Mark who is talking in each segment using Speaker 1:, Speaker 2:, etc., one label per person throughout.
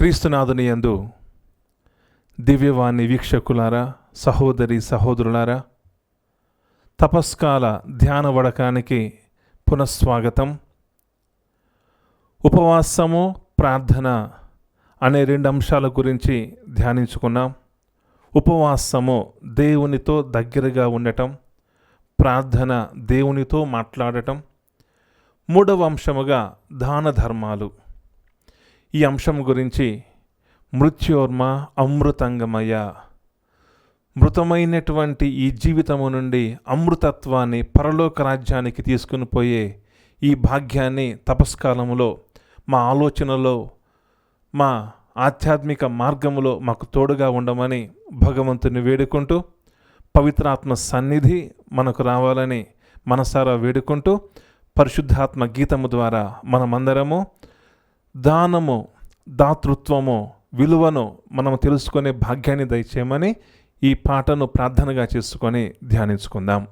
Speaker 1: క్రీస్తునాథుని యందు దివ్యవాణి వీక్షకులారా, సహోదరి సహోదరులారా, తపస్కాల ధ్యాన వడకానికి పునఃస్వాగతం. ఉపవాసము, ప్రార్థన అనే రెండు అంశాల గురించి ధ్యానించుకున్నాం. ఉపవాసము దేవునితో దగ్గరగా ఉండటం, ప్రార్థన దేవునితో మాట్లాడటం. మూడవ అంశముగా దాన ధర్మాలు. ఈ అంశం గురించి మృత్యోర్మ అమృతంగమయ, మృతమైనటువంటి ఈ జీవితము నుండి అమృతత్వాన్ని పరలోక రాజ్యానికి తీసుకుని పోయే ఈ భాగ్యాన్ని తపస్కాలములో, మా ఆలోచనలో, మా ఆధ్యాత్మిక మార్గములో మాకు తోడుగా ఉండమని భగవంతుని వేడుకుంటూ, పవిత్రాత్మ సన్నిధి మనకు రావాలని మనసారా వేడుకుంటూ, పరిశుద్ధాత్మ గీతము ద్వారా మనమందరము దానము, దాతృత్వము విలువను మనం తెలుసుకునే భాగ్యాన్ని దయచేయమని ఈ పాటను ప్రార్థనగా చేసుకొని ధ్యానించుకుందాం.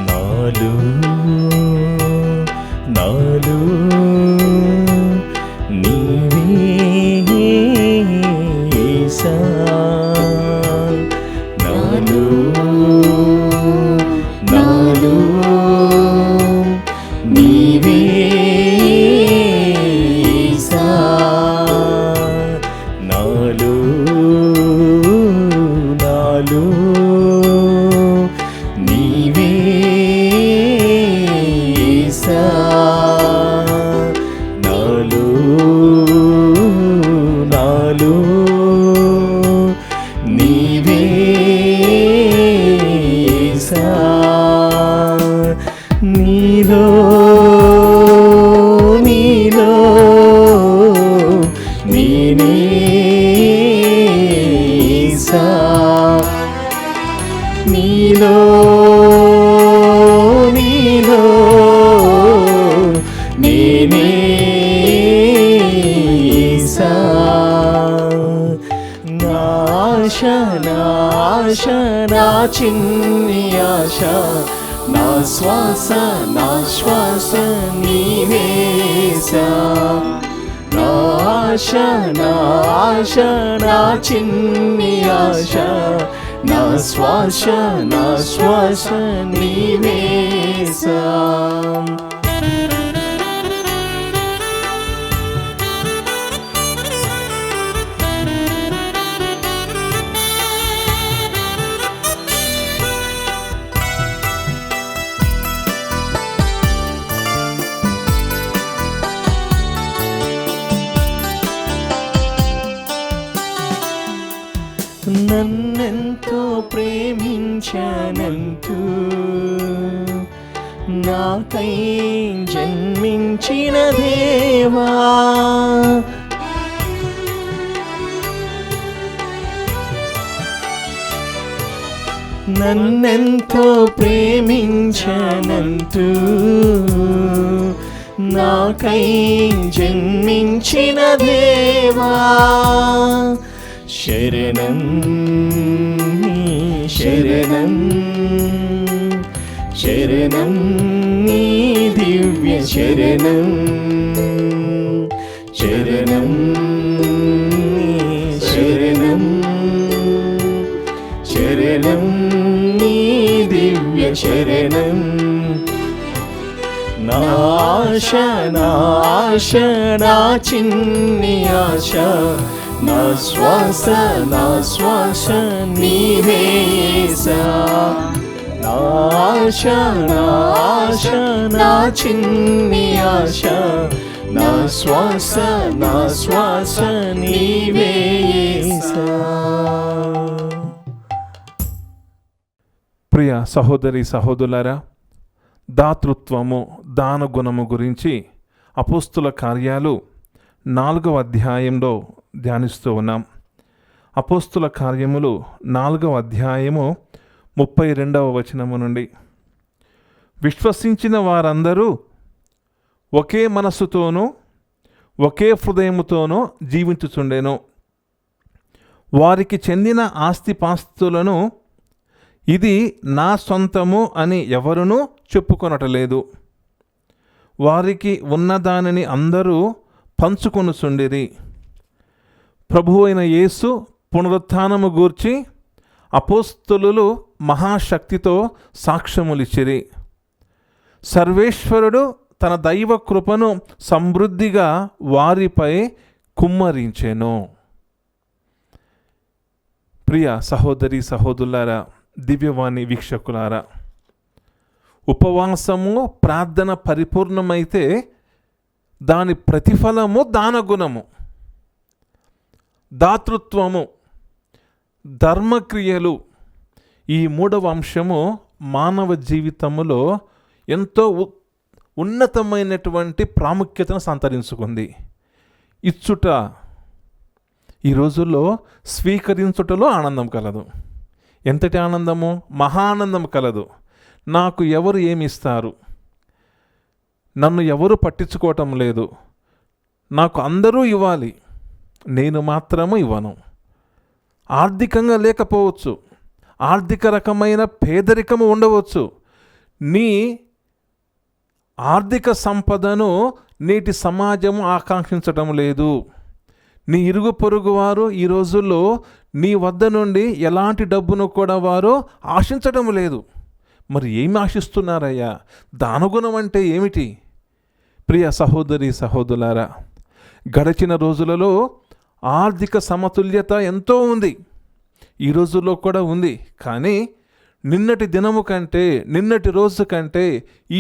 Speaker 2: నాలు నీవే యేసా, నాలు నీవే యేసా, నాలు నీవే నీవే యేసా, నీలో నేనే యేసా, నీలో నేనే యేసా. నా చిన్ని ఆశ, నా శ్వాస నీవే యేసా, నా ఆశ నా చిన్ని ఆశ, నా శ్వాస నీవే యేసా. నన్నెంతో ప్రేమించనంటూ నాకై జన్మించిన దేవా, నన్నెంతో ప్రేమించనంటూ నాకై జన్మించిన దేవా, శరణం శరణం నీ దివ్య శరణం, శరణం నీ దివ్య శరణం. నా ఆశ నా చిన్ని ఆశ, నా శ్వాస నీవే యేసా, నా ఆశ నా చిన్ని ఆశ, నా శ్వాస నీవే యేసా.
Speaker 1: ప్రియ సహోదరి సహోదరులారా, దాతృత్వము, దానగుణము గురించి అపోస్తుల కార్యాలు 4వ అధ్యాయంలో ధ్యానిస్తూ ఉన్నాం. అపోస్తుల కార్యములు 4వ అధ్యాయము 32వ వచనము నుండి, విశ్వసించిన వారందరూ ఒకే మనస్సుతోనూ ఒకే హృదయముతోనూ జీవించుచుండెను. వారికి చెందిన ఆస్తిపాస్తులను ఇది నా సొంతము అని ఎవరునూ చెప్పుకొనటలేదు. వారికి ఉన్నదానిని అందరూ పంచుకొనుచుండిరి. ప్రభువైన యేసు పునరుత్థానము గూర్చి అపోస్తలులు మహాశక్తితో సాక్ష్యములిచ్చిరి. సర్వేశ్వరుడు తన దైవ కృపను సమృద్ధిగా వారిపై కుమ్మరించెను. ప్రియ సహోదరి సహోదరులారా, దివ్యవాణి వీక్షకులారా, ఉపవాసము ప్రార్థన పరిపూర్ణమైతే దాని ప్రతిఫలము దానగుణము, దాతృత్వము, ధర్మక్రియలు. ఈ 3వ అంశము మానవ జీవితములో ఎంతో ఉన్నతమైనటువంటి ప్రాముఖ్యతను సంతరించుకుంది. ఇచ్చుట, ఈ రోజుల్లో స్వీకరించుటలో ఆనందం కలదు. ఎంతటి ఆనందము? మహానందం కలదు. నాకు ఎవరు ఏమి ఇస్తారు, నన్ను ఎవరు పట్టించుకోవటం లేదు, నాకు అందరూ ఇవ్వాలి, నేను మాత్రము ఇవ్వను. ఆర్థికంగా లేకపోవచ్చు, ఆర్థిక రకమైన పేదరికము ఉండవచ్చు. నీ ఆర్థిక సంపదను నేటి సమాజము ఆకాంక్షించటం లేదు. నీ ఇరుగు పొరుగు వారు ఈ రోజుల్లో నీ వద్ద నుండి ఎలాంటి డబ్బును కూడా వారు ఆశించడం లేదు. మరి ఏమి ఆశిస్తున్నారయ్యా? దానగుణం అంటే ఏమిటి? ప్రియ సహోదరి సహోదరులారా, గడిచిన రోజులలో ఆర్థిక సమతుల్యత ఎంతో ఉంది, ఈ రోజుల్లో కూడా ఉంది. కానీ నిన్నటి దినము కంటే, నిన్నటి రోజు కంటే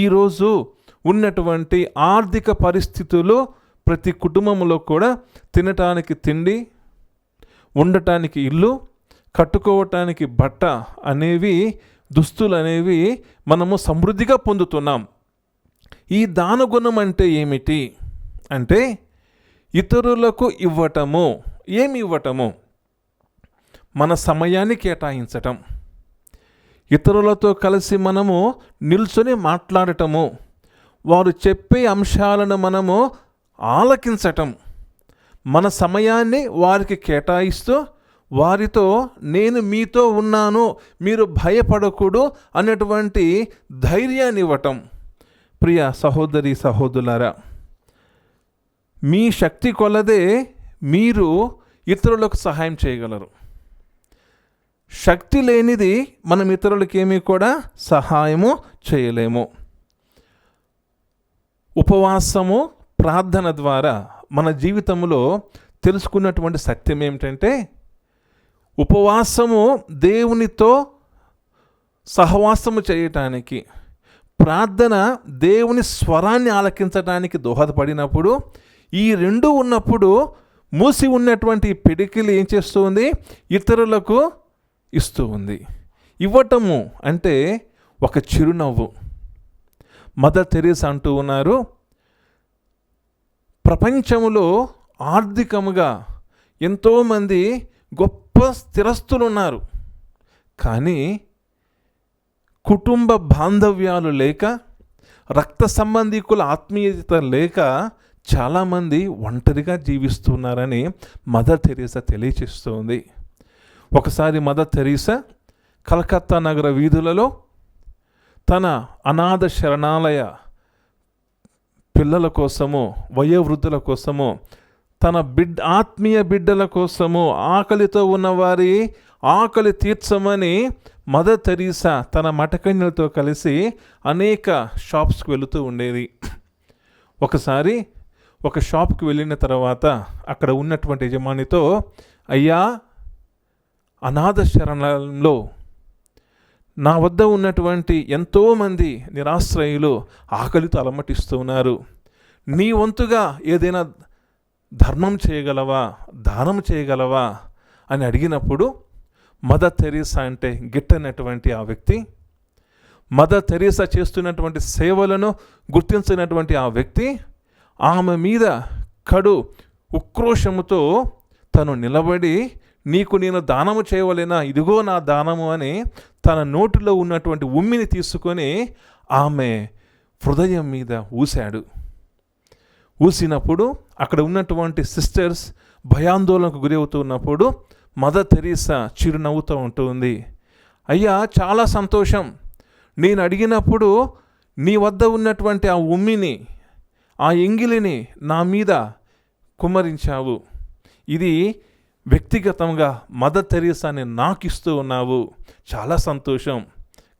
Speaker 1: ఈరోజు ఉన్నటువంటి ఆర్థిక పరిస్థితులు ప్రతి కుటుంబంలో కూడా తినటానికి తిండి, ఉండటానికి ఇల్లు, కట్టుకోవటానికి బట్ట అనేవి, దుస్తులు అనేవి మనము సమృద్ధిగా పొందుతున్నాం. ఈ దానగుణం అంటే ఏమిటి అంటే ఇతరులకు ఇవ్వటము. ఏమి ఇవ్వటము? మన సమయాన్ని కేటాయించటం, ఇతరులతో కలిసి మనము నిల్చొని మాట్లాడటము, వారు చెప్పే అంశాలను మనము ఆలకించటం, మన సమయాన్ని వారికి కేటాయిస్తూ వారితో నేను మీతో ఉన్నాను, మీరు భయపడకూడదు అనేటువంటి ధైర్యాన్ని ఇవ్వటం. ప్రియ సహోదరి సహోదరులారా, మీ శక్తి కొలదే మీరు ఇతరులకు సహాయం చేయగలరు. శక్తి లేనిది మనం ఇతరులకి ఏమీ కూడా సహాయము చేయలేము. ఉపవాసము, ప్రార్థన ద్వారా మన జీవితంలో తెలుసుకున్నటువంటి సత్యం ఏమిటంటే, ఉపవాసము దేవునితో సహవాసము చేయటానికి, ప్రార్థన దేవుని స్వరాన్ని ఆలకించడానికి దోహదపడినప్పుడు, ఈ రెండు ఉన్నప్పుడు మూసి ఉన్నటువంటి పిడికిలు ఏం చేస్తూ ఉంది? ఇతరులకు ఇస్తూ ఉంది. ఇవ్వటము అంటే ఒక చిరునవ్వు. మదర్ తెరీసా అంటూ ఉన్నారు, ప్రపంచంలో ఆర్థికముగా ఎంతోమంది గొప్ప స్థిరస్తులు ఉన్నారు, కానీ కుటుంబ బాంధవ్యాలు లేక, రక్త సంబంధికుల ఆత్మీయత లేక చాలామంది ఒంటరిగా జీవిస్తున్నారని మదర్ తెరీసా తెలియచేస్తుంది. ఒకసారి మదర్ తెరీసా కలకత్తా నగర వీధులలో తన అనాథ శరణాలయ పిల్లల కోసము, వయోవృద్ధుల కోసము, తన ఆత్మీయ బిడ్డల కోసము, ఆకలితో ఉన్నవారి ఆకలి తీర్చమని మదర్ తెరీసా తన మటకన్యలతో కలిసి అనేక షాప్స్కి వెళుతూ ఉండేది. ఒకసారి ఒక షాప్కి వెళ్ళిన తర్వాత అక్కడ ఉన్నటువంటి యజమానితో, అయ్యా, అనాథ శరణాలయంలో నా వద్ద ఉన్నటువంటి ఎంతోమంది నిరాశ్రయులు ఆకలితో అలమటిస్తూ ఉన్నారు, నీ వంతుగా ఏదైనా ధర్మం చేయగలవా, దానం చేయగలవా అని అడిగినప్పుడు, మదర్ తెరీసా అంటే గిట్టనటువంటి ఆ వ్యక్తి, మదర్ తెరీసా చేస్తున్నటువంటి సేవలను గుర్తించినటువంటి ఆ వ్యక్తి ఆమె మీద కడు ఉక్రోషముతో తను నిలబడి నీకు నేను దానము చేయవలెనా, ఇదిగో నా దానము అని తన నోటిలో ఉన్నటువంటి ఉమ్మిని తీసుకొని ఆమె హృదయం మీద ఊశాడు. ఊసినప్పుడు అక్కడ ఉన్నటువంటి సిస్టర్స్ భయాందోళనకు గురవుతున్నప్పుడు మదర్ తెరీసా చిరునవ్వుతూ ఉంటుంది. అయ్యా, చాలా సంతోషం, నేను అడిగినప్పుడు నీ వద్ద ఉన్నటువంటి ఆ ఉమ్మిని, ఆ ఎంగిలిని నా మీద కుమ్మరించావు. ఇది వ్యక్తిగతంగా మదర్ తెరీసాని నాకు ఇస్తూ ఉన్నావు, చాలా సంతోషం.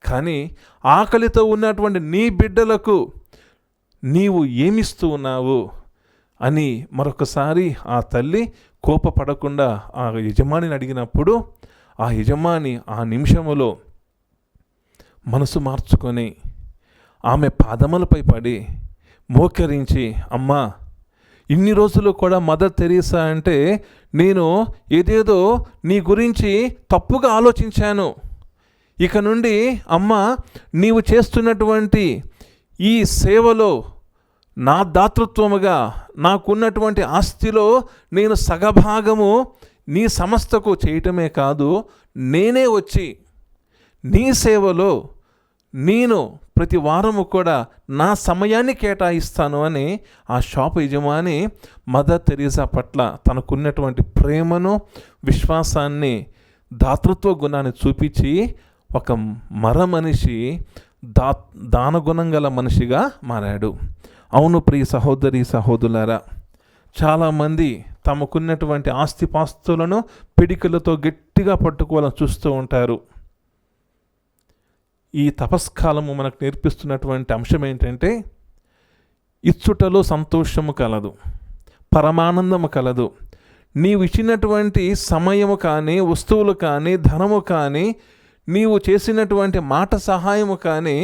Speaker 1: కానీ ఆకలితో ఉన్నటువంటి నీ బిడ్డలకు నీవు ఏమిస్తూ ఉన్నావు అని మరొకసారి ఆ తల్లి కోపపడకుండా ఆ యజమానిని అడిగినప్పుడు ఆ యజమాని ఆ నిమిషములో మనసు మార్చుకొని ఆమె పాదములపై పడి మోకరించి, అమ్మా, ఇన్ని రోజులు కూడా మదర్ తెరీసా అంటే నేను ఏదేదో నీ గురించి తప్పుగా ఆలోచించాను. ఇక నుండి అమ్మ, నీవు చేస్తున్నటువంటి ఈ సేవలో నా దాతృత్వముగా నాకున్నటువంటి ఆస్తిలో నేను సగభాగము నీ సంస్థకు చేయటమే కాదు, నేనే వచ్చి నీ సేవలో నేను ప్రతి వారము కూడా నా సమయాన్ని కేటాయిస్తాను అని ఆ షాపు యజమాని మదర్ తెరీసా పట్ల తనకున్నటువంటి ప్రేమను, విశ్వాసాన్ని, దాతృత్వ గుణాన్ని చూపించి ఒక మనిషి దానగుణం గల మనిషిగా మారాడు. అవును ప్రియ సహోదరి సహోదరులారా, చాలామంది తమకున్నటువంటి ఆస్తిపాస్తులను పిడికిలతో గట్టిగా పట్టుకోవాలని చూస్తూ ఉంటారు. ఈ తపస్కాలము మనకు నేర్పిస్తున్నటువంటి అంశం ఏంటంటే, ఇచ్చుటలో సంతోషము కలదు, పరమానందము కలదు. నీవు ఇచ్చినటువంటి సమయము కానీ, వస్తువులు కానీ, ధనము కానీ, నీవు చేసినటువంటి మాట సహాయము కానీ,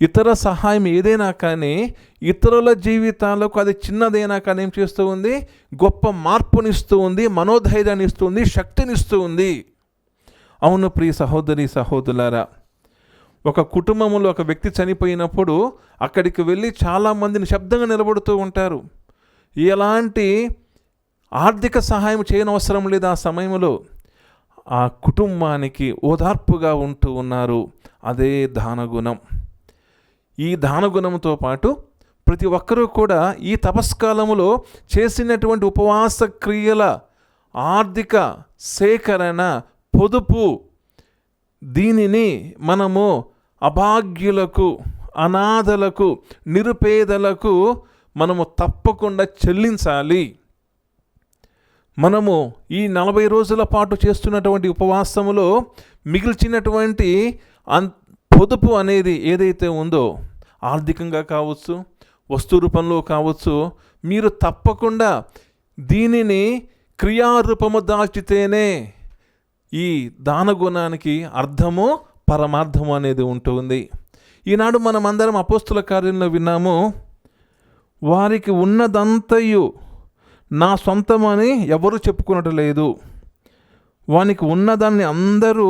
Speaker 1: ఇతర సహాయం ఏదైనా కానీ, ఇతరుల జీవితాలకు అది చిన్నదైనా కానీ ఏం చేస్తూ ఉంది? గొప్ప మార్పునిస్తూ ఉంది, మనోధైర్యాన్ని ఇస్తుంది, శక్తినిస్తూ ఉంది. అవును ప్రియ సహోదరి సహోదరులారా, ఒక కుటుంబంలో ఒక వ్యక్తి చనిపోయినప్పుడు అక్కడికి వెళ్ళి చాలామందిని శబ్దంగా నిలబడుతూ ఉంటారు. ఎలాంటి ఆర్థిక సహాయం చేయనవసరం లేదు. ఆ సమయంలో ఆ కుటుంబానికి ఓదార్పుగా ఉంటూ ఉన్నారు. అదే దానగుణం. ఈ దానగుణంతో పాటు ప్రతి ఒక్కరూ కూడా ఈ తపస్కాలములో చేసినటువంటి ఉపవాస క్రియల ఆర్థిక సేకరణ, పొదుపు, దీనిని మనము అభాగ్యులకు, అనాథలకు, నిరుపేదలకు మనము తప్పకుండా చెల్లించాలి. మనము ఈ 40 రోజుల పాటు చేస్తున్నటువంటి ఉపవాసములో మిగిల్చినటువంటి పొదుపు అనేది ఏదైతే ఉందో, ఆర్థికంగా కావచ్చు, వస్తు రూపంలో కావచ్చు, మీరు తప్పకుండా దీనిని క్రియారూపము దాల్చితేనే ఈ దానగుణానికి అర్థము, పరమార్థము అనేది ఉంటుంది. ఈనాడు మనమందరం అపోస్తుల కార్యంలో విన్నాము, వారికి ఉన్నదంతయు నా సొంతమని ఎవరు చెప్పుకునటం లేదు, వానికి ఉన్నదాన్ని అందరూ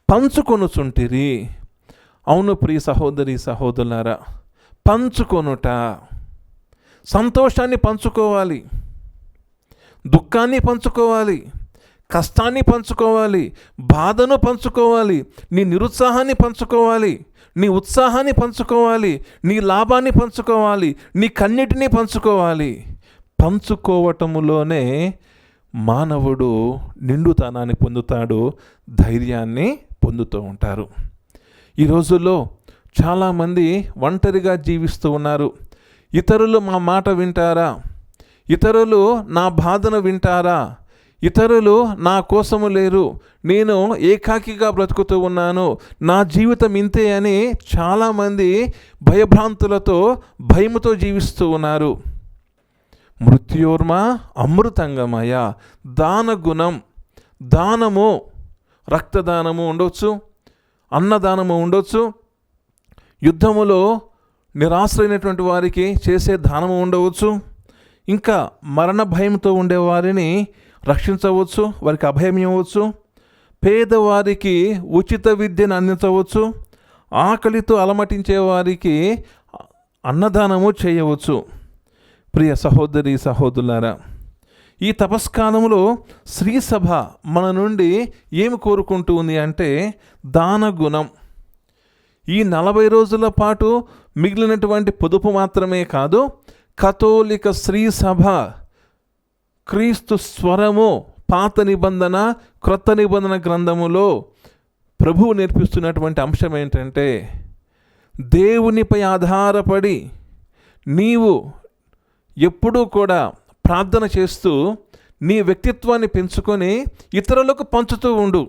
Speaker 1: పంచుకొనుచుంటిరి. అవును ప్రియ సహోదరి సహోదరులారా, పంచుకొనుట, సంతోషాన్ని పంచుకోవాలి, దుఃఖాన్ని పంచుకోవాలి, కష్టాన్ని పంచుకోవాలి, బాధను పంచుకోవాలి, నీ నిరుత్సాహాన్ని పంచుకోవాలి, నీ ఉత్సాహాన్ని పంచుకోవాలి, నీ లాభాన్ని పంచుకోవాలి, నీ కన్నిటినీ పంచుకోవాలి. పంచుకోవటములోనే మానవుడు నిండుతనాన్ని పొందుతాడు, ధైర్యాన్ని పొందుతూ ఉంటారు. ఈ రోజుల్లో చాలామంది ఒంటరిగా జీవిస్తూ ఉన్నారు. ఇతరులు మా మాట వింటారా? ఇతరులు నా బాధను వింటారా? ఇతరులు నా కోసము లేరు, నేను ఏకాకిగా బ్రతుకుతూ ఉన్నాను, నా జీవితం ఇంతే అని చాలామంది భయభ్రాంతులతో, భయముతో జీవిస్తూ ఉన్నారు. మృత్యోర్మ అమృతంగమయ. దానగుణం, దానము, రక్తదానము ఉండొచ్చు, అన్నదానము ఉండొచ్చు, యుద్ధములో నిరాశ్రైనటువంటి వారికి చేసే దానము ఉండవచ్చు, ఇంకా మరణ భయంతో ఉండేవారిని రక్షించవచ్చు, వారికి అభయం ఇవ్వచ్చు, పేదవారికి ఉచిత విద్యను అందించవచ్చు, ఆకలితో అలమటించే వారికి అన్నదానము చేయవచ్చు. ప్రియ సహోదరి సహోదరులారా, ఈ తపస్కాలంలో శ్రీ సభ మన నుండి ఏమి కోరుకుంటూ ఉంది అంటే దాన గుణం. ఈ 40 రోజుల పాటు మిగిలినటువంటి పొదుపు మాత్రమే కాదు, కథోలిక శ్రీ సభ క్రీస్తు స్వరము పాత నిబంధన క్రొత్త నిబంధన గ్రంథములో ప్రభువు నేర్పిస్తున్నటువంటి అంశం ఏంటంటే, దేవునిపై ఆధారపడి నీవు ఎప్పుడూ కూడా ప్రార్థన చేస్తూ నీ వ్యక్తిత్వాన్ని పెంచుకొని ఇతరులకు పంచుతూ ఉండు.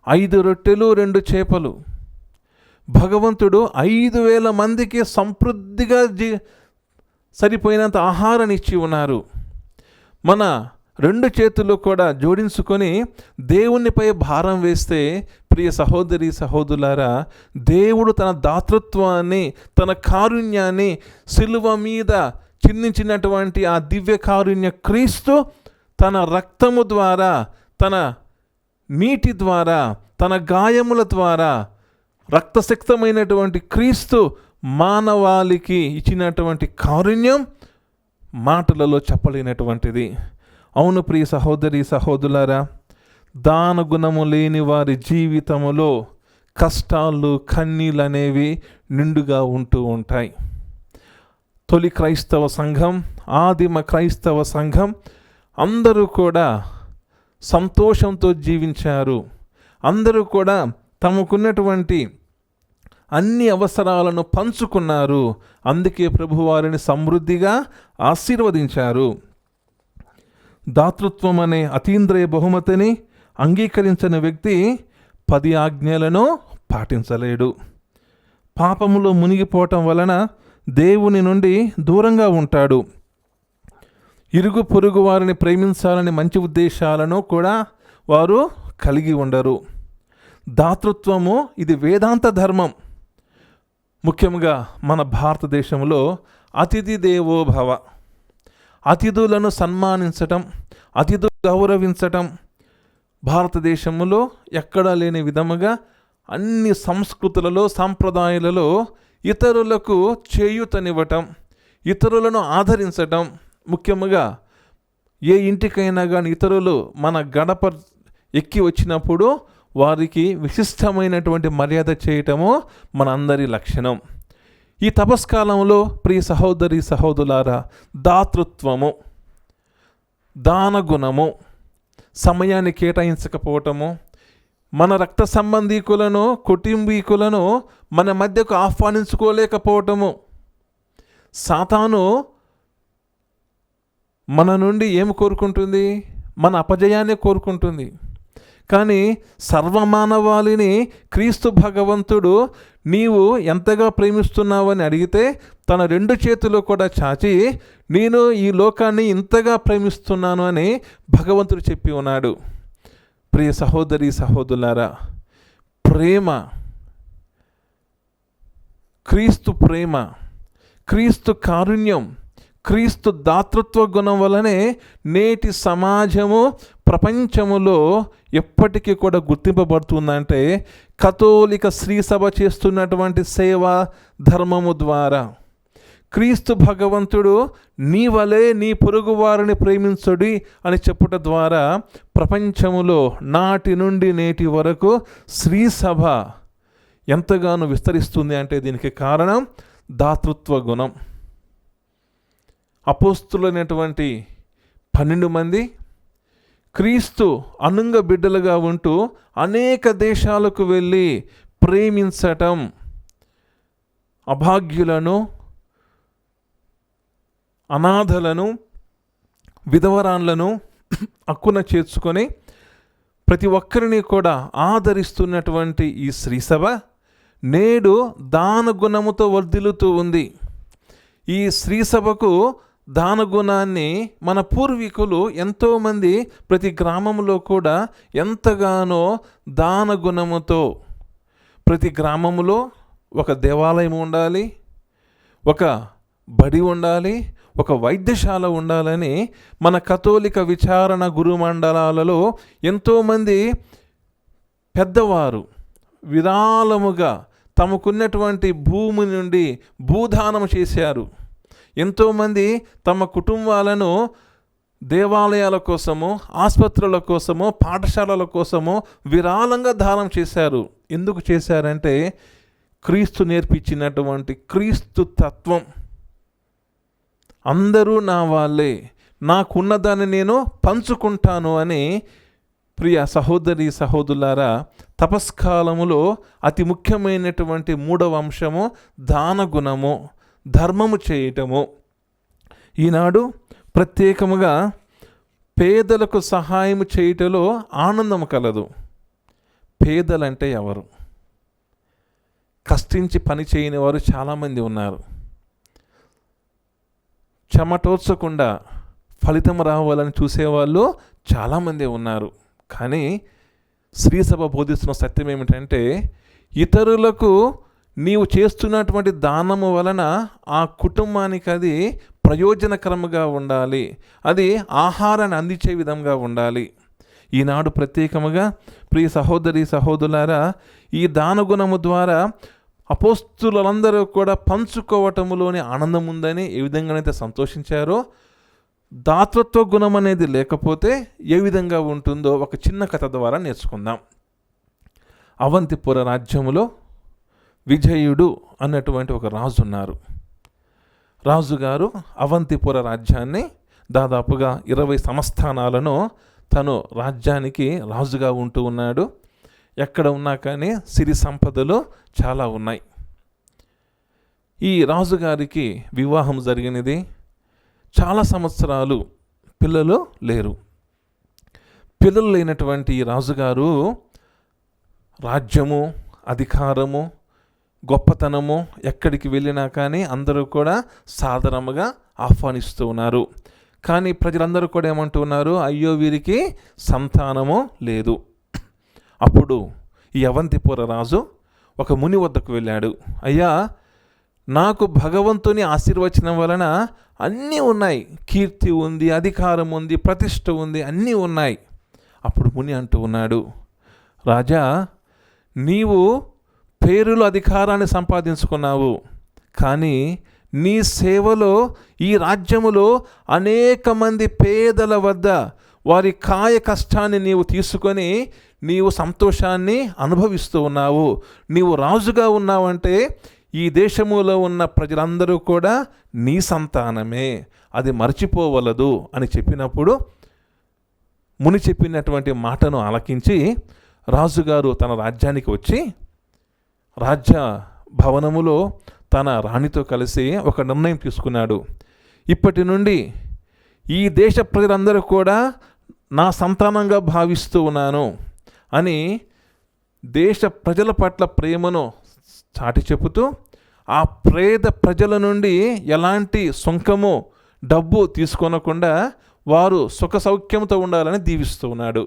Speaker 1: 5 రొట్టెలు 2 చేపలు భగవంతుడు 5,000 మందికి సమృద్ధిగా సరిపోయినంత ఆహారాన్ని ఇచ్చి ఉన్నారు. మన 2 చేతులు కూడా జోడించుకొని దేవునిపై భారం వేస్తే, ప్రియ సహోదరి సహోదరులారా, దేవుడు తన దాతృత్వాన్ని తన కారుణ్యాన్ని సిలువ మీద చిందించినటువంటి ఆ దివ్య కారుణ్య క్రీస్తు తన రక్తము ద్వారా, తన నీటి ద్వారా, తన గాయముల ద్వారా రక్తసిక్తమైనటువంటి క్రీస్తు మానవాళికి ఇచ్చినటువంటి కారుణ్యం మాటలలో చెప్పలేనటువంటిది. అవును ప్రియ సహోదరి సహోదరులారా, దాన గుణము లేని వారి జీవితములో కష్టాలు కన్నీళ్ళు అనేవి నిండుగా ఉంటూ ఉంటాయి. తొలి క్రైస్తవ సంఘం, ఆదిమ క్రైస్తవ సంఘం అందరూ కూడా సంతోషంతో జీవించారు. అందరూ కూడా తమకున్నటువంటి అన్ని అవసరాలను పంచుకున్నారు. అందుకే ప్రభువారిని సమృద్ధిగా ఆశీర్వదించారు. దాతృత్వం అనే అతీంద్రియ బహుమతిని అంగీకరించని వ్యక్తి 10 ఆజ్ఞలను పాటించలేడు. పాపములో మునిగిపోవటం వలన దేవుని నుండి దూరంగా ఉంటాడు. ఇరుగు పొరుగు వారిని ప్రేమించాలని మంచి ఉద్దేశాలను కూడా వారు కలిగి ఉండరు. దాతృత్వము ఇది వేదాంత ధర్మం. ముఖ్యంగా మన భారతదేశంలో అతిథి దేవో భవ, అతిథులను సన్మానించటం, అతిథులు గౌరవించటం భారతదేశంలో ఎక్కడా లేని విధముగా అన్ని సంస్కృతులలో సాంప్రదాయాలలో ఇతరులకు చేయూతనివ్వటం, ఇతరులను ఆదరించటం. ముఖ్యంగా ఏ ఇంటికైనా కానీ ఇతరులు మన గడప ఎక్కి వచ్చినప్పుడు వారికి విశిష్టమైనటువంటి మర్యాద చేయటము మనందరి లక్షణం. ఈ తపస్కాలంలో ప్రియ సహోదరి సహోదరులారా, దాతృత్వము, దానగుణము, సమయాన్ని కేటాయించకపోవటము, మన రక్త సంబంధీకులను కుటుంబీకులను మన మధ్యకు ఆహ్వానించుకోలేకపోవటము. సాతాను మన నుండి ఏమి కోరుకుంటుంది? మన అపజయాన్ని కోరుకుంటుంది. కానీ సర్వమానవాళిని క్రీస్తు భగవంతుడు నీవు ఎంతగా ప్రేమిస్తున్నావని అడిగితే తన 2 చేతులు కూడా చాచి నేను ఈ లోకాన్ని ఇంతగా ప్రేమిస్తున్నాను అని భగవంతుడు చెప్పి ఉన్నాడు. ప్రియ సహోదరి సహోదరులారా, ప్రేమ, క్రీస్తు ప్రేమ, క్రీస్తు కారుణ్యం, క్రీస్తు దాతృత్వ గుణం వలనే నేటి సమాజము ప్రపంచములో ఎప్పటికీ కూడా గుర్తింపబడుతుందంటే కథోలిక శ్రీ సభ చేస్తున్నటువంటి సేవా ధర్మము ద్వారా. క్రీస్తు భగవంతుడు నీ వలే నీ పొరుగు వారిని ప్రేమించుడి అని చెప్పుట ద్వారా ప్రపంచములో నాటి నుండి నేటి వరకు శ్రీ సభ ఎంతగానో విస్తరిస్తుంది. అంటే దీనికి కారణం దాతృత్వ గుణం. అపోస్తులైనటువంటి 12 మంది క్రీస్తు అనుంగ బిడ్డలుగా ఉంటూ అనేక దేశాలకు వెళ్ళి ప్రేమించటం, అభాగ్యులను, అనాథలను, విధవరాన్లను అక్కున చేర్చుకొని ప్రతి ఒక్కరిని కూడా ఆదరిస్తున్నటువంటి ఈ శ్రీసభ నేడు దానగుణముతో వర్ధిల్లుతూ ఉంది. ఈ శ్రీసభకు దానగుణాన్ని మన పూర్వీకులు ఎంతోమంది ప్రతి గ్రామంలో కూడా ఎంతగానో దానగుణముతో, ప్రతి గ్రామంలో ఒక దేవాలయం ఉండాలి, ఒక బడి ఉండాలి, ఒక వైద్యశాల ఉండాలని మన కథోలిక విచారణ గురుమండలాలలో ఎంతోమంది పెద్దవారు విరాళముగా తమకున్నటువంటి భూమి నుండి భూదానం చేశారు. ఎంతోమంది తమ కుటుంబాలను దేవాలయాల కోసము, ఆసుపత్రుల కోసము, పాఠశాలల కోసము విరాళంగా దానం చేశారు. ఎందుకు చేశారంటే క్రీస్తు నేర్పించినటువంటి క్రీస్తు తత్వం, అందరూ నా వాళ్ళే, నాకున్నదాన్ని నేను పంచుకుంటాను అని. ప్రియ సహోదరి సహోదరులారా, తపస్కాలములో అతి ముఖ్యమైనటువంటి 3వ అంశము దాన గుణము, ధర్మము చేయటము. ఈనాడు ప్రత్యేకముగా పేదలకు సహాయం చేయటంలో ఆనందం కలదు. పేదలంటే ఎవరు? కష్టించి పని చేయని వారు చాలామంది ఉన్నారు. చెమటోర్చకుండా ఫలితం రావాలని చూసేవాళ్ళు చాలామంది ఉన్నారు. కానీ శ్రీసభ బోధిస్తున్న సత్యం ఏమిటంటే, ఇతరులకు నీవు చేస్తున్నటువంటి దానము వలన ఆ కుటుంబానికి అది ప్రయోజనకరంగా ఉండాలి, అది ఆహారాన్ని అందించే విధంగా ఉండాలి. ఈనాడు ప్రత్యేకముగా ప్రియ సహోదరి సహోదరులారా, ఈ దానగుణము ద్వారా అపోస్తులందరూ కూడా పంచుకోవటములోని ఆనందం ఉందని ఏ విధంగానైతే సంతోషించారో, దాతృత్వ గుణం అనేది లేకపోతే ఏ విధంగా ఉంటుందో ఒక చిన్న కథ ద్వారా నేర్చుకుందాం. అవంతిపుర రాజ్యములో విజయుడు అన్నటువంటి ఒక రాజు ఉన్నారు. రాజుగారు అవంతిపుర రాజ్యాన్ని దాదాపుగా 20 సంస్థానాలను తను రాజ్యానికి రాజుగా ఉంటూ ఉన్నాడు. ఎక్కడ ఉన్నా కానీ సిరి సంపదలు చాలా ఉన్నాయి. ఈ రాజుగారికి వివాహం జరిగినది. చాలా సంవత్సరాలు పిల్లలు లేరు. పిల్లలు లేనటువంటి ఈ రాజుగారు రాజ్యము, అధికారము, గొప్పతనము ఎక్కడికి వెళ్ళినా కానీ అందరూ కూడా సాధారణంగా ఆహ్వానిస్తూ ఉన్నారు. కానీ ప్రజలందరూ కూడా ఏమంటూ ఉన్నారు, అయ్యో వీరికి సంతానము లేదు. అప్పుడు ఈ అవంతిపుర రాజు ఒక ముని వద్దకు వెళ్ళాడు. అయ్యా, నాకు భగవంతుని ఆశీర్వచనం వలన అన్నీ ఉన్నాయి, కీర్తి ఉంది, అధికారం ఉంది, ప్రతిష్ట ఉంది, అన్నీ ఉన్నాయి. అప్పుడు ముని అంటూ ఉన్నాడు, రాజా, నీవు పేరులో అధికారాన్ని సంపాదించుకున్నావు, కానీ నీ సేవలో ఈ రాజ్యములో అనేక మంది పేదల వద్ద వారి కాయ కష్టాన్ని నీవు తీసుకొని నీవు సంతోషాన్ని అనుభవిస్తూ ఉన్నావు. నీవు రాజుగా ఉన్నావంటే ఈ దేశములో ఉన్న ప్రజలందరూ కూడా నీ సంతానమే, అది మర్చిపోవలదు అని చెప్పినప్పుడు ముని చెప్పినటువంటి మాటను ఆలకించి రాజుగారు తన రాజ్యానికి వచ్చి రాజ్య భవనములో తన రాణితో కలిసి ఒక నిర్ణయం తీసుకున్నాడు. ఇప్పటి నుండి ఈ దేశ ప్రజలందరూ కూడా నా సంతానంగా భావిస్తూ ఉన్నాను అని దేశ ప్రజల పట్ల ప్రేమను చాటి చెబుతూ ఆ పేద ప్రజల నుండి ఎలాంటి సుంకము, డబ్బు తీసుకొనకుండా వారు సుఖ సౌఖ్యంతో ఉండాలని దీవిస్తూ ఉన్నాడు.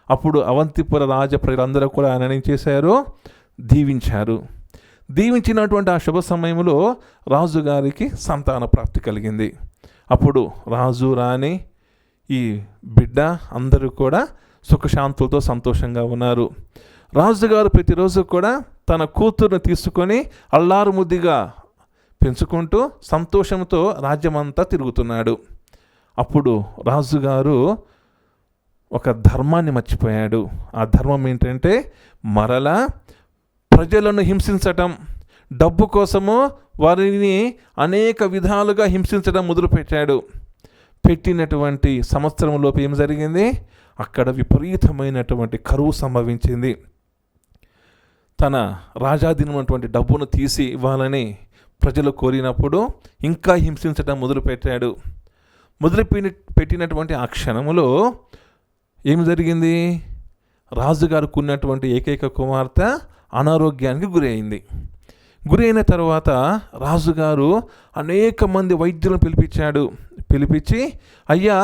Speaker 1: అప్పుడు అవంతిపుర రాజ ప్రజలందరూ కూడా ఆయన ఏం చేశారు, దీవించారు. దీవించినటువంటి ఆ శుభ సమయంలో రాజుగారికి సంతాన ప్రాప్తి కలిగింది. అప్పుడు రాజు, రాణి, ఈ బిడ్డ అందరూ కూడా సుఖశాంతులతో సంతోషంగా ఉన్నారు. రాజుగారు ప్రతిరోజు కూడా తన కూతురుని తీసుకొని అల్లారు ముద్దిగా పెంచుకుంటూ సంతోషంతో రాజ్యమంతా తిరుగుతున్నాడు. అప్పుడు రాజుగారు ఒక ధర్మాన్ని మర్చిపోయాడు. ఆ ధర్మం ఏంటంటే మరలా ప్రజలను హింసించటం, డబ్బు కోసము వారిని అనేక విధాలుగా హింసించడం మొదలుపెట్టాడు. పెట్టినటువంటి సంవత్సరంలోపు ఏం జరిగింది, అక్కడ విపరీతమైనటువంటి కరువు సంభవించింది. తన రాజాధీనమైనటువంటి డబ్బును తీసి ఇవ్వాలని ప్రజలు కోరినప్పుడు ఇంకా హింసించడం మొదలుపెట్టాడు. పెట్టినటువంటి ఆ క్షణములో ఏమి జరిగింది, రాజుగారికి ఉన్నటువంటి ఏకైక కుమార్తె అనారోగ్యానికి గురి అయింది. గురి అయిన తర్వాత రాజుగారు అనేక మంది వైద్యులను పిలిపించి అయ్యా,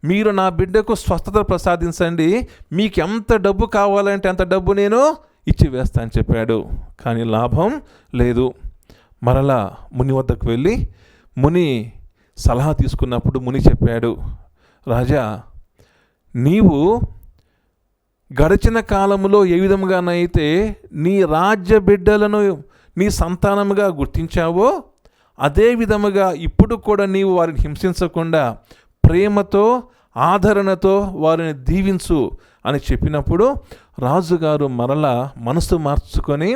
Speaker 1: మీరు నా బిడ్డకు స్వస్థత ప్రసాదించండి, మీకు ఎంత డబ్బు కావాలంటే అంత డబ్బు నేను ఇచ్చి వేస్తా అని చెప్పాడు. కానీ లాభం లేదు. మరలా ముని వద్దకు వెళ్ళి ముని సలహా తీసుకున్నప్పుడు ముని చెప్పాడు, రాజా, నీవు గడిచిన కాలంలో ఏ విధముగానైతే నీ రాజ్య బిడ్డలను నీ సంతానముగా గుర్తించావో అదే విధముగా ఇప్పుడు కూడా నీవు వారిని హింసించకుండా ప్రేమతో ఆదరణతో వారిని దీవించు అని చెప్పినప్పుడు రాజుగారు మరలా మనసు మార్చుకొని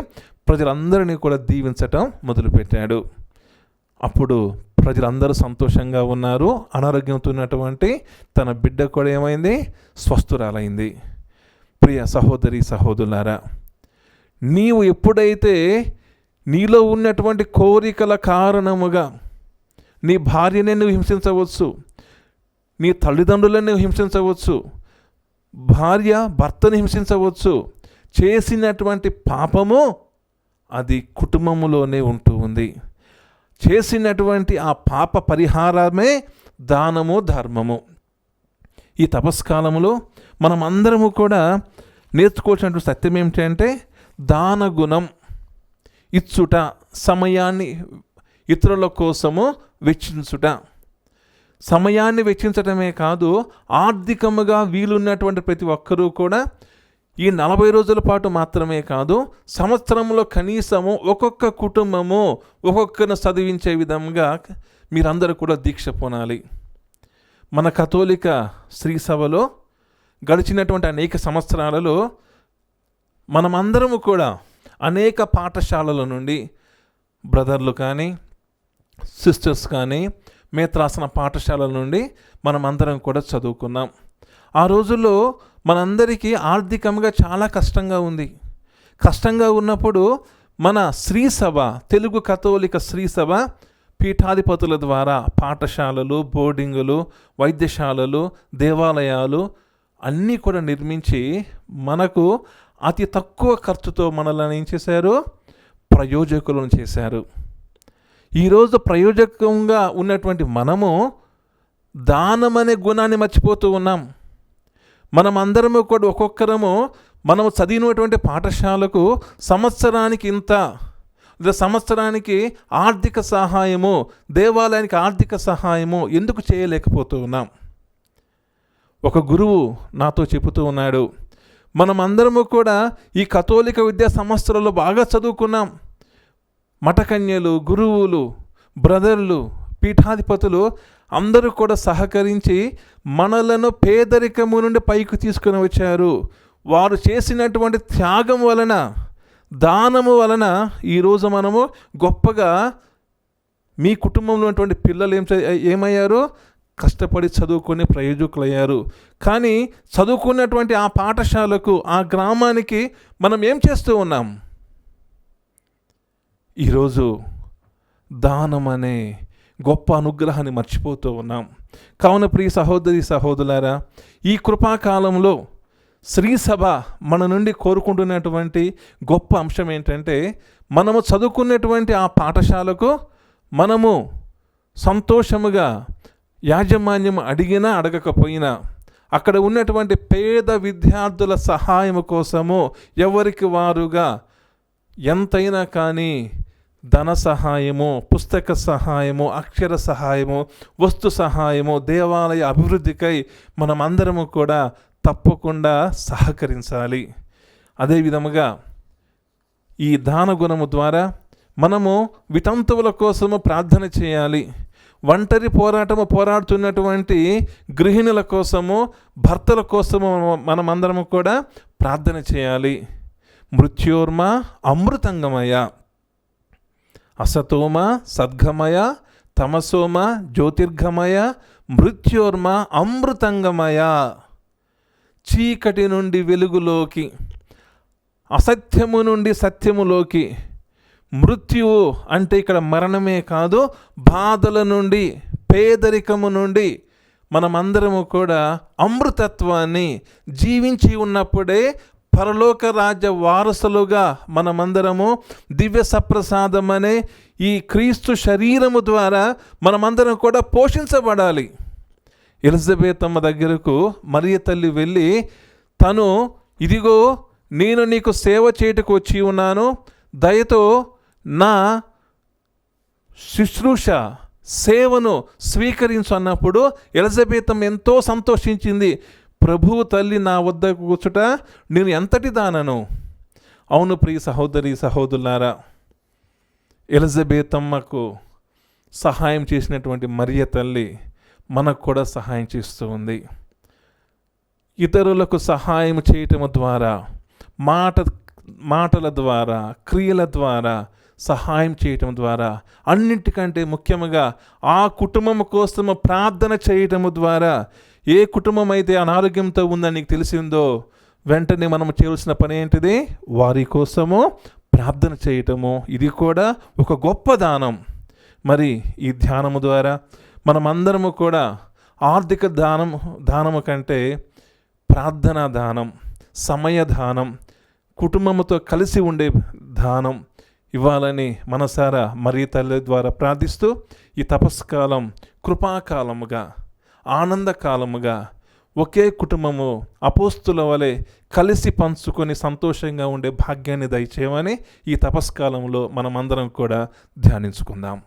Speaker 1: ప్రజలందరినీ కూడా దీవించటం మొదలుపెట్టాడు. అప్పుడు ప్రజలందరూ సంతోషంగా ఉన్నారు. అనారోగ్యంతో ఉన్నటువంటి తన బిడ్డ కూడా ఏమైంది? స్వస్థురాలైంది. ప్రియ సహోదరి సహోదరులారా, నీవు ఎప్పుడైతే నీలో ఉన్నటువంటి కోరికల కారణముగా నీ భార్యని నువ్వు హింసించవచ్చు, నీ తల్లిదండ్రులను నువ్వు హింసించవచ్చు, భార్య భర్తను హింసించవచ్చు, చేసినటువంటి పాపము అది కుటుంబములోనే ఉంటూ ఉంది. చేసినటువంటి ఆ పాప పరిహారమే దానము, ధర్మము. ఈ తపస్కాలములో మనం అందరము కూడా నేర్చుకోవాల్సినటువంటి సత్యం ఏమిటంటే దాన గుణం, ఇచ్చుట, సమయాన్ని ఇతరుల కోసము వెచ్చించుట. సమయాన్ని వెచ్చించటమే కాదు, ఆర్థికముగా వీలున్నటువంటి ప్రతి ఒక్కరూ కూడా ఈ 40 రోజుల పాటు మాత్రమే కాదు, సంవత్సరంలో కనీసము ఒక్కొక్క కుటుంబము ఒక్కొక్కరిని చదివించే విధంగా మీరందరూ కూడా దీక్ష పొనాలి. మన కథోలిక శ్రీ సభలో గడిచినటువంటి అనేక సంవత్సరాలలో మనమందరము కూడా అనేక పాఠశాలల నుండి బ్రదర్లు కానీ సిస్టర్స్ కానీ మేత్రాసన పాఠశాలల నుండి మనమందరం కూడా చదువుకున్నాం. ఆ రోజుల్లో మనందరికీ ఆర్థికంగా చాలా కష్టంగా ఉంది. కష్టంగా ఉన్నప్పుడు మన శ్రీ సభ, తెలుగు కథోలిక శ్రీ సభ పీఠాధిపతుల ద్వారా పాఠశాలలు, బోర్డింగులు, వైద్యశాలలు, దేవాలయాలు అన్నీ కూడా నిర్మించి మనకు అతి తక్కువ ఖర్చుతో మనల్ని ఏం చేశారు? ప్రయోజకులను చేశారు. ఈరోజు ప్రయోజకంగా ఉన్నటువంటి మనము దానం అనే గుణాన్ని మర్చిపోతూ ఉన్నాం. మనమందరము కూడా ఒక్కొక్కరము మనము చదివినటువంటి పాఠశాలకు సంవత్సరానికి ఇంత, సంవత్సరానికి ఆర్థిక సహాయము, దేవాలయానికి ఆర్థిక సహాయము ఎందుకు చేయలేకపోతూ ఉన్నాం? ఒక గురువు నాతో చెబుతూ ఉన్నాడు, మనమందరము కూడా ఈ కథోలిక విద్యా సంస్థలలో బాగా చదువుకున్నాం. మఠకన్యలు, గురువులు, బ్రదర్లు, పీఠాధిపతులు అందరూ కూడా సహకరించి మనలను పేదరికము నుండి పైకి తీసుకుని వచ్చారు. వారు చేసినటువంటి త్యాగం వలన, దానము వలన ఈరోజు మనము గొప్పగా మీ కుటుంబంలో ఉన్నటువంటి పిల్లలు ఏమయ్యారు? కష్టపడి చదువుకొని ప్రయోజకులయ్యారు. కానీ చదువుకున్నటువంటి ఆ పాఠశాలకు, ఆ గ్రామానికి మనం ఏం చేస్తూ ఉన్నాం? ఈరోజు దానం అనే గొప్ప అనుగ్రహాన్ని మర్చిపోతూ ఉన్నాం. కావున ప్రియ సహోదరి సహోదరులారా, ఈ కృపాకాలంలో శ్రీ సభ మన నుండి కోరుకుంటున్నటువంటి గొప్ప అంశం ఏంటంటే, మనము చదువుకున్నటువంటి ఆ పాఠశాలకు మనము సంతోషముగా యాజమాన్యం అడిగినా అడగకపోయినా అక్కడ ఉన్నటువంటి పేద విద్యార్థుల సహాయం కోసము ఎవరికి వారుగా ఎంతైనా కానీ ధన సహాయము, పుస్తక సహాయము, అక్షర సహాయము, వస్తు సహాయము, దేవాలయ అభివృద్ధికై మనమందరము కూడా తప్పకుండా సహకరించాలి. అదేవిధముగా ఈ దాన గుణము ద్వారా మనము వితంతువుల కోసము ప్రార్థన చేయాలి. ఒంటరి పోరాడుతున్నటువంటి గృహిణుల కోసము, భర్తల కోసము మనమందరము కూడా ప్రార్థన చేయాలి. మృత్యోర్మ అమృతంగమయ, అసతోమ సద్గమయ, తమసోమ జ్యోతిర్గమయ, మృత్యోర్మ అమృతంగమయ. చీకటి నుండి వెలుగులోకి, అసత్యము నుండి సత్యములోకి, మృత్యువు అంటే ఇక్కడ మరణమే కాదు, బాధల నుండి, పేదరికము నుండి మనమందరము కూడా అమృతత్వాన్ని జీవించి ఉన్నప్పుడే పరలోక రాజ్య వారసులుగా మనమందరము దివ్య సప్రసాదం అనే ఈ క్రీస్తు శరీరము ద్వారా మనమందరం కూడా పోషించబడాలి. ఎలిజబెత్ అమ్మ దగ్గరకు మరియ తల్లి వెళ్ళి, తను ఇదిగో నేను నీకు సేవ చేయటకు వచ్చి ఉన్నాను, దయతో నా శుశ్రూష సేవను స్వీకరించు అన్నప్పుడు ఎలిజబెత్ అమ్మ ఎంతో సంతోషించింది. ప్రభువు తల్లి నా వద్ద కూర్చుట నేను ఎంతటి దానను. అవును ప్రియ సహోదరి సహోదరులారా, ఎలిజబెత్ అమ్మకు సహాయం చేసినటువంటి మరియ తల్లి మనకు కూడా సహాయం చేస్తూ ఉంది. ఇతరులకు సహాయం చేయటం ద్వారా, మాటల ద్వారా, క్రియల ద్వారా సహాయం చేయటం ద్వారా, అన్నిటికంటే ముఖ్యంగా ఆ కుటుంబం కోసము ప్రార్థన చేయటము ద్వారా, ఏ కుటుంబం అయితే అనారోగ్యంతో ఉందని నీకు తెలిసిందో వెంటనే మనం చేయవలసిన పని ఏంటిది? వారి కోసము ప్రార్థన చేయటము. ఇది కూడా ఒక గొప్ప దానం. మరి ఈ ధ్యానము ద్వారా మనమందరము కూడా ఆర్థిక దానము కంటే ప్రార్థనా దానం, సమయ దానం, కుటుంబంతో కలిసి ఉండే దానం ఇవ్వాలని మనసారా మరి తల్లి ద్వారా ప్రార్థిస్తూ ఈ తపస్కాలం కృపాకాలముగా, ఆనందకాలముగా, ఒకే కుటుంబము అపోస్తుల వలె కలిసి పంచుకొని సంతోషంగా ఉండే భాగ్యాన్ని దయచేయమని ఈ తపస్కాలంలో మనమందరం కూడా ధ్యానించుకుందాం.